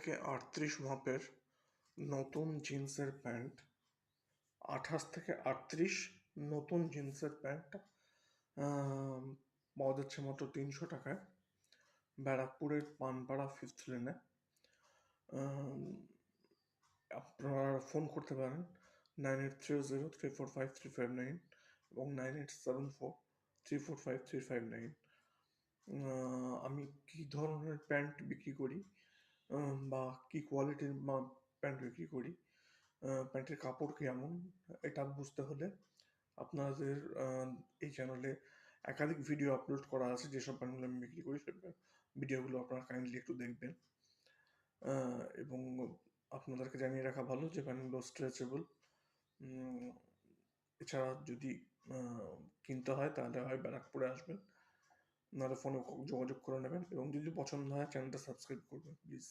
থেকে 38 মাপের নতুন জিন্সের প্যান্ট, 28 থেকে 38 নতুন জিন্সের প্যান্ট পাওয়া যাচ্ছে মাত্র 300 টাকায়, ব্যারাকপুরের পানপাড়া ফিফথ লেনে। আপনারা ফোন করতে পারেন 9830345359 এবং 9874345359। আমি কি ধরনের প্যান্ট বিক্রি করি বা কি কোয়ালিটির প্যান্ট বিক্রি করি, প্যান্টের কাপড় কেমন, এটা বুঝতে হলে আপনাদের এই চ্যানেলে একাধিক ভিডিও আপলোড করা আছে। যেসব প্যান্টগুলো আমি বিক্রি করি সে ভিডিওগুলো আপনারা কাইন্ডলি একটু দেখবেন। এবং আপনাদেরকে জানিয়ে রাখা ভালো যে প্যান্টগুলো স্ট্রেচেবল। এছাড়া যদি কিনতে হয় তাহলে হয় ব্যারাকপুরে আসবেন, নাহলে ফোনে যোগাযোগ করে নেবেন, এবং যদি পছন্দ হয় চ্যানেলটা সাবস্ক্রাইব করবেন প্লিজ।